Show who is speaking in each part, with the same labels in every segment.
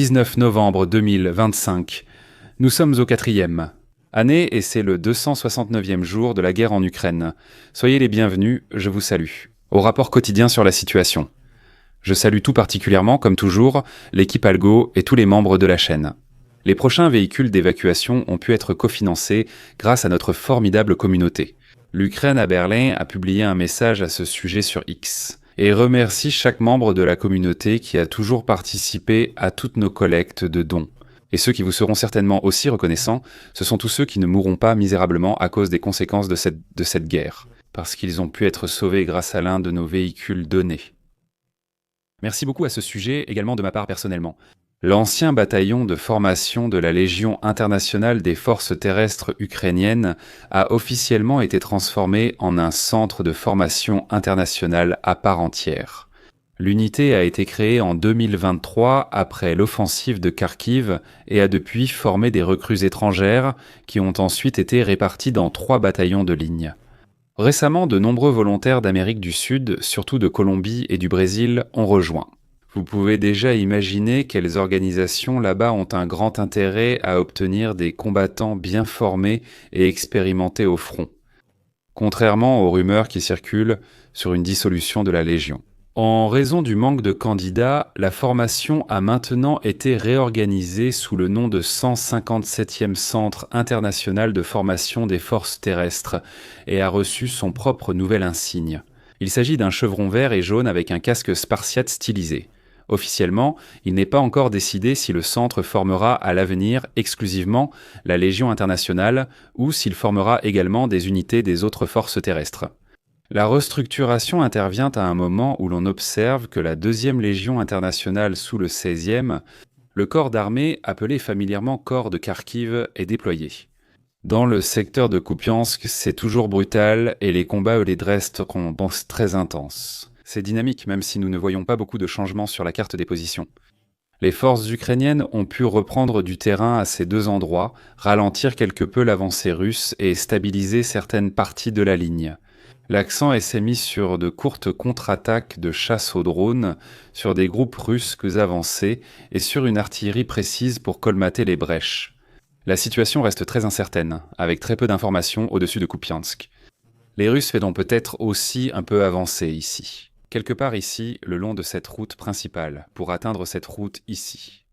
Speaker 1: 19 novembre 2025. Nous sommes au 4e année et c'est le 269e jour de la guerre en Ukraine. Soyez les bienvenus, je vous salue. Au rapport quotidien sur la situation. Je salue tout particulièrement, comme toujours, l'équipe Algo et tous les membres de la chaîne. Les prochains véhicules d'évacuation ont pu être cofinancés grâce à notre formidable communauté. L'Ukraine à Berlin a publié un message à ce sujet sur X et remercie chaque membre de la communauté qui a toujours participé à toutes nos collectes de dons. Et ceux qui vous seront certainement aussi reconnaissants, ce sont tous ceux qui ne mourront pas misérablement à cause des conséquences de cette guerre, parce qu'ils ont pu être sauvés grâce à l'un de nos véhicules donnés. Merci beaucoup à ce sujet, également de ma part personnellement. L'ancien bataillon de formation de la Légion internationale des forces terrestres ukrainiennes a officiellement été transformé en un centre de formation internationale à part entière. L'unité a été créée en 2023 après l'offensive de Kharkiv et a depuis formé des recrues étrangères qui ont ensuite été réparties dans 3 bataillons de ligne. Récemment, de nombreux volontaires d'Amérique du Sud, surtout de Colombie et du Brésil, ont rejoint. Vous pouvez déjà imaginer quelles organisations là-bas ont un grand intérêt à obtenir des combattants bien formés et expérimentés au front, contrairement aux rumeurs qui circulent sur une dissolution de la Légion. En raison du manque de candidats, la formation a maintenant été réorganisée sous le nom de 157e Centre international de formation des forces terrestres et a reçu son propre nouvel insigne. Il s'agit d'un chevron vert et jaune avec un casque spartiate stylisé. Officiellement, il n'est pas encore décidé si le centre formera à l'avenir exclusivement la Légion internationale ou s'il formera également des unités des autres forces terrestres. La restructuration intervient à un moment où l'on observe que la 2e Légion internationale sous le 16e, le corps d'armée appelé familièrement corps de Kharkiv, est déployé. Dans le secteur de Kupiansk, c'est toujours brutal et les combats les resteront très intenses. C'est dynamique même si nous ne voyons pas beaucoup de changements sur la carte des positions. Les forces ukrainiennes ont pu reprendre du terrain à ces 2 endroits, ralentir quelque peu l'avancée russe et stabiliser certaines parties de la ligne. L'accent s'est mis sur de courtes contre-attaques de chasse aux drones, sur des groupes russes avancés et sur une artillerie précise pour colmater les brèches. La situation reste très incertaine, avec très peu d'informations au-dessus de Kupiansk. Les Russes vont peut-être aussi un peu avancer ici. Quelque part ici, le long de cette route principale, pour atteindre cette route ici.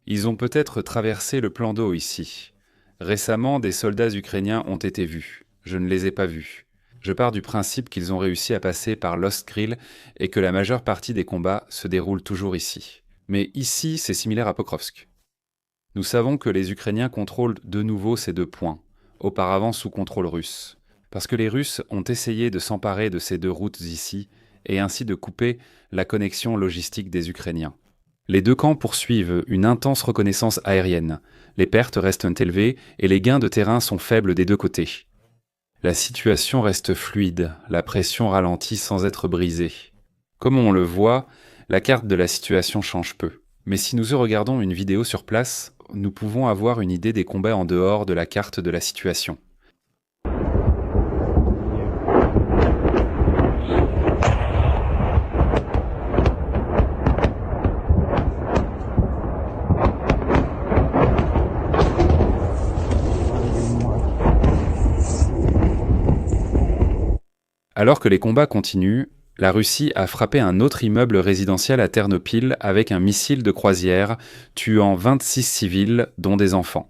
Speaker 1: Ils ont peut-être traversé le plan d'eau ici. Récemment, des soldats ukrainiens ont été vus. Je ne les ai pas vus. Je pars du principe qu'ils ont réussi à passer par l'Ostkril et que la majeure partie des combats se déroulent toujours ici. Mais ici, c'est similaire à Pokrovsk. Nous savons que les Ukrainiens contrôlent de nouveau ces 2 points, auparavant sous contrôle russe, parce que les Russes ont essayé de s'emparer de ces 2 routes ici et ainsi de couper la connexion logistique des Ukrainiens. Les 2 camps poursuivent une intense reconnaissance aérienne. Les pertes restent élevées et les gains de terrain sont faibles des 2 côtés. La situation reste fluide, la pression ralentit sans être brisée. Comme on le voit, la carte de la situation change peu. Mais si nous regardons une vidéo sur place, nous pouvons avoir une idée des combats en dehors de la carte de la situation. Alors que les combats continuent, la Russie a frappé un autre immeuble résidentiel à Ternopil avec un missile de croisière, tuant 26 civils, dont des enfants.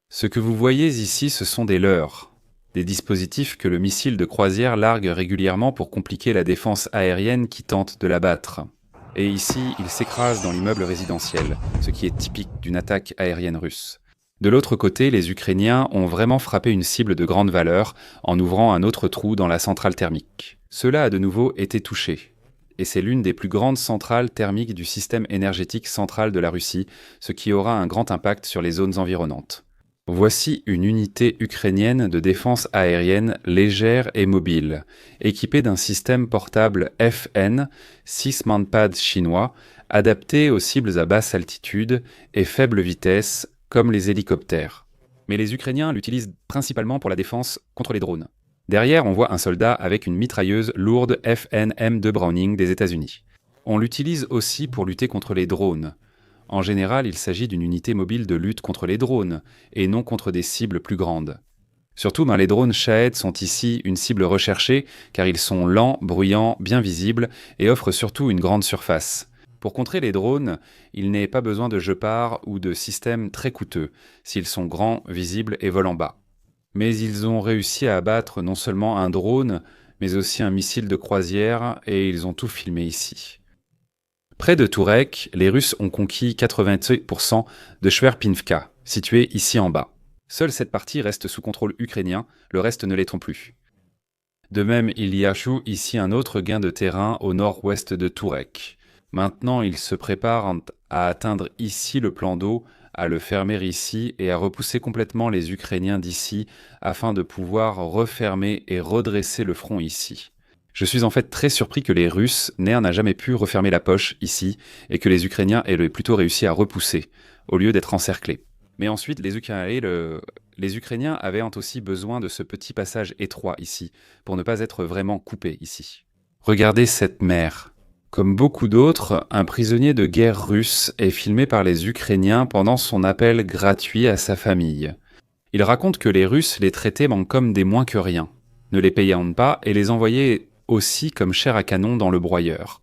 Speaker 1: Ce que vous voyez ici, ce sont des leurres, des dispositifs que le missile de croisière largue régulièrement pour compliquer la défense aérienne qui tente de l'abattre. Et ici, il s'écrase dans l'immeuble résidentiel, ce qui est typique d'une attaque aérienne russe. De l'autre côté, les Ukrainiens ont vraiment frappé une cible de grande valeur en ouvrant un autre trou dans la centrale thermique. Cela a de nouveau été touché. Et c'est l'une des plus grandes centrales thermiques du système énergétique central de la Russie, ce qui aura un grand impact sur les zones environnantes. Voici une unité ukrainienne de défense aérienne légère et mobile, équipée d'un système portable FN, 6 manpad chinois, adapté aux cibles à basse altitude et faible vitesse, comme les hélicoptères. Mais les Ukrainiens l'utilisent principalement pour la défense contre les drones. Derrière, on voit un soldat avec une mitrailleuse lourde FN M2 Browning des États-Unis. On l'utilise aussi pour lutter contre les drones. En général, il s'agit d'une unité mobile de lutte contre les drones, et non contre des cibles plus grandes. Surtout, les drones Shahed sont ici une cible recherchée, car ils sont lents, bruyants, bien visibles, et offrent surtout une grande surface. Pour contrer les drones, il n'est pas besoin de jeux-parts ou de systèmes très coûteux, s'ils sont grands, visibles et volent bas. Mais ils ont réussi à abattre non seulement un drone, mais aussi un missile de croisière, et ils ont tout filmé ici. Près de Tourek, les Russes ont conquis 88% de Chverpinivka, situé ici en bas. Seule cette partie reste sous contrôle ukrainien, le reste ne l'est plus. De même, il y a ici un autre gain de terrain au nord-ouest de Tourek. Maintenant, ils se préparent à atteindre ici le plan d'eau, à le fermer ici et à repousser complètement les Ukrainiens d'ici afin de pouvoir refermer et redresser le front ici. Je suis en fait très surpris que les Russes n'aient jamais pu refermer la poche ici et que les Ukrainiens aient plutôt réussi à repousser, au lieu d'être encerclés. Mais ensuite, les Ukrainiens avaient aussi besoin de ce petit passage étroit ici, pour ne pas être vraiment coupés ici. Regardez cette mer. Comme beaucoup d'autres, un prisonnier de guerre russe est filmé par les Ukrainiens pendant son appel gratuit à sa famille. Il raconte que les Russes les traitaient comme des moins que rien, ne les payant pas et les envoyaient aussi comme chair à canon dans le broyeur.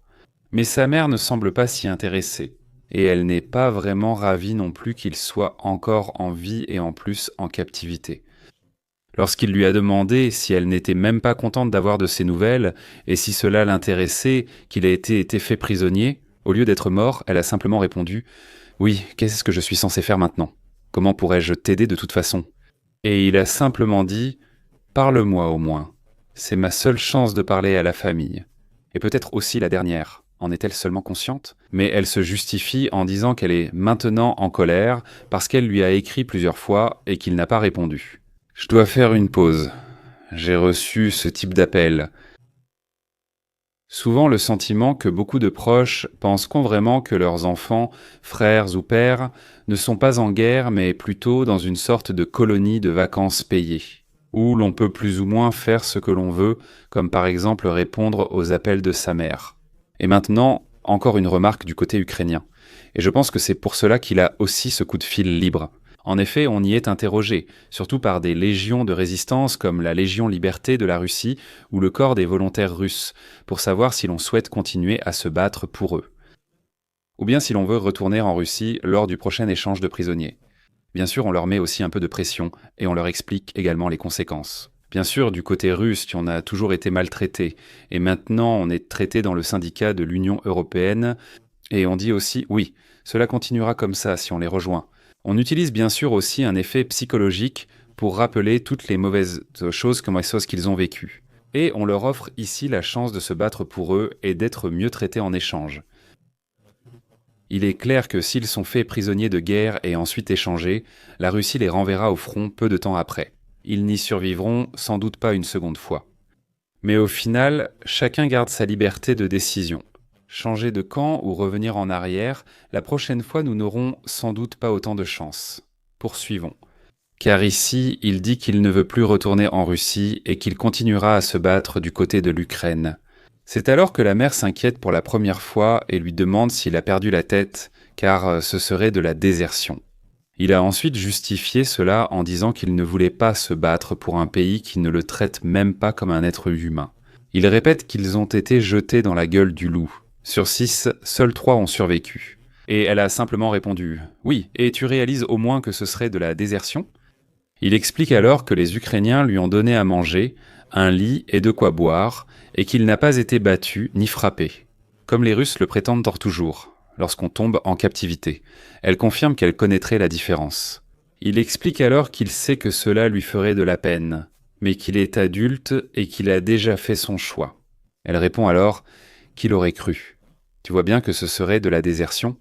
Speaker 1: Mais sa mère ne semble pas s'y intéresser, et elle n'est pas vraiment ravie non plus qu'il soit encore en vie et en plus en captivité. Lorsqu'il lui a demandé si elle n'était même pas contente d'avoir de ses nouvelles, et si cela l'intéressait qu'il ait été fait prisonnier, au lieu d'être mort, elle a simplement répondu « Oui, qu'est-ce que je suis censé faire maintenant? Comment pourrais-je t'aider de toute façon ?» Et il a simplement dit « Parle-moi au moins. C'est ma seule chance de parler à la famille. Et peut-être aussi la dernière. En est-elle seulement consciente? Mais elle se justifie en disant qu'elle est maintenant en colère parce qu'elle lui a écrit plusieurs fois et qu'il n'a pas répondu. Je dois faire une pause. J'ai reçu ce type d'appel. Souvent le sentiment que beaucoup de proches pensent qu'ont vraiment que leurs enfants, frères ou pères, ne sont pas en guerre mais plutôt dans une sorte de colonie de vacances payées, où l'on peut plus ou moins faire ce que l'on veut, comme par exemple répondre aux appels de sa mère. Et maintenant, encore une remarque du côté ukrainien. Et je pense que c'est pour cela qu'il a aussi ce coup de fil libre. En effet, on y est interrogé, surtout par des légions de résistance comme la Légion Liberté de la Russie ou le corps des volontaires russes, pour savoir si l'on souhaite continuer à se battre pour eux. Ou bien si l'on veut retourner en Russie lors du prochain échange de prisonniers. Bien sûr, on leur met aussi un peu de pression et on leur explique également les conséquences. Bien sûr, du côté russe, on a toujours été maltraité, et maintenant on est traité dans le syndicat de l'Union européenne, et on dit aussi, oui, cela continuera comme ça si on les rejoint. On utilise bien sûr aussi un effet psychologique pour rappeler toutes les mauvaises choses qu'ils ont vécues. Et on leur offre ici la chance de se battre pour eux et d'être mieux traités en échange. Il est clair que s'ils sont faits prisonniers de guerre et ensuite échangés, la Russie les renverra au front peu de temps après. Ils n'y survivront sans doute pas une seconde fois. Mais au final, chacun garde sa liberté de décision. Changer de camp ou revenir en arrière, la prochaine fois nous n'aurons sans doute pas autant de chance. Poursuivons. Car ici, il dit qu'il ne veut plus retourner en Russie et qu'il continuera à se battre du côté de l'Ukraine. C'est alors que la mère s'inquiète pour la première fois et lui demande s'il a perdu la tête, car ce serait de la désertion. Il a ensuite justifié cela en disant qu'il ne voulait pas se battre pour un pays qui ne le traite même pas comme un être humain. Il répète qu'ils ont été jetés dans la gueule du loup. Sur 6, seuls 3 ont survécu. Et elle a simplement répondu « Oui, et tu réalises au moins que ce serait de la désertion ?» Il explique alors que les Ukrainiens lui ont donné à manger, un lit et de quoi boire, et qu'il n'a pas été battu ni frappé, comme les Russes le prétendent toujours, lorsqu'on tombe en captivité. Elle confirme qu'elle connaîtrait la différence. Il explique alors qu'il sait que cela lui ferait de la peine, mais qu'il est adulte et qu'il a déjà fait son choix. Elle répond alors qu'il aurait cru. Tu vois bien que ce serait de la désertion ?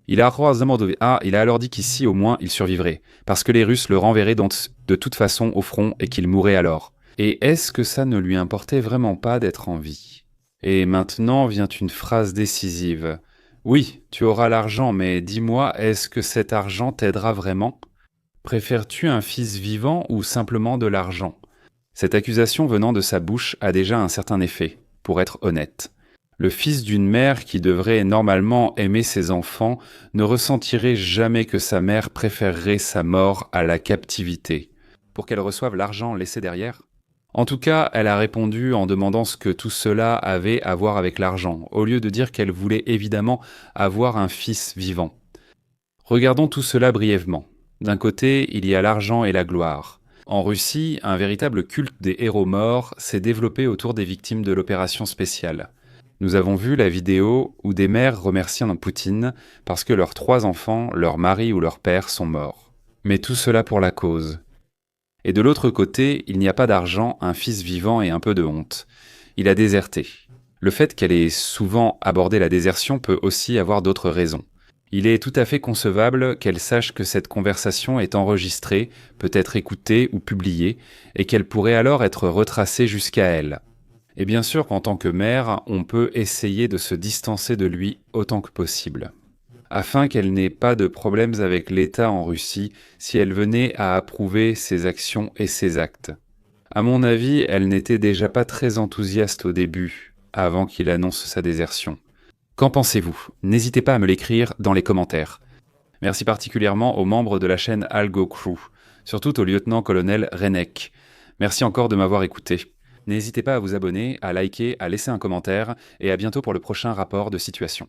Speaker 1: Il a alors dit qu'ici, au moins, il survivrait, parce que les Russes le renverraient de toute façon au front et qu'il mourrait alors. Et est-ce que ça ne lui importait vraiment pas d'être en vie ? Et maintenant vient une phrase décisive. Oui, tu auras l'argent, mais dis-moi, est-ce que cet argent t'aidera vraiment ? Préfères-tu un fils vivant ou simplement de l'argent ? Cette accusation venant de sa bouche a déjà un certain effet, pour être honnête. Le fils d'une mère qui devrait normalement aimer ses enfants ne ressentirait jamais que sa mère préférerait sa mort à la captivité, pour qu'elle reçoive l'argent laissé derrière. En tout cas, elle a répondu en demandant ce que tout cela avait à voir avec l'argent, au lieu de dire qu'elle voulait évidemment avoir un fils vivant. Regardons tout cela brièvement. D'un côté, il y a l'argent et la gloire. En Russie, un véritable culte des héros morts s'est développé autour des victimes de l'opération spéciale. Nous avons vu la vidéo où des mères remercient Poutine parce que leurs 3 enfants, leur mari ou leur père sont morts. Mais tout cela pour la cause. Et de l'autre côté, il n'y a pas d'argent, un fils vivant et un peu de honte. Il a déserté. Le fait qu'elle ait souvent abordé la désertion peut aussi avoir d'autres raisons. Il est tout à fait concevable qu'elle sache que cette conversation est enregistrée, peut être écoutée ou publiée, et qu'elle pourrait alors être retracée jusqu'à elle. Et bien sûr qu'en tant que mère, on peut essayer de se distancer de lui autant que possible, afin qu'elle n'ait pas de problèmes avec l'État en Russie si elle venait à approuver ses actions et ses actes. À mon avis, elle n'était déjà pas très enthousiaste au début, avant qu'il annonce sa désertion. Qu'en pensez-vous? N'hésitez pas à me l'écrire dans les commentaires. Merci particulièrement aux membres de la chaîne Algo Crew, surtout au lieutenant-colonel Renek. Merci encore de m'avoir écouté. N'hésitez pas à vous abonner, à liker, à laisser un commentaire, et à bientôt pour le prochain rapport de situation.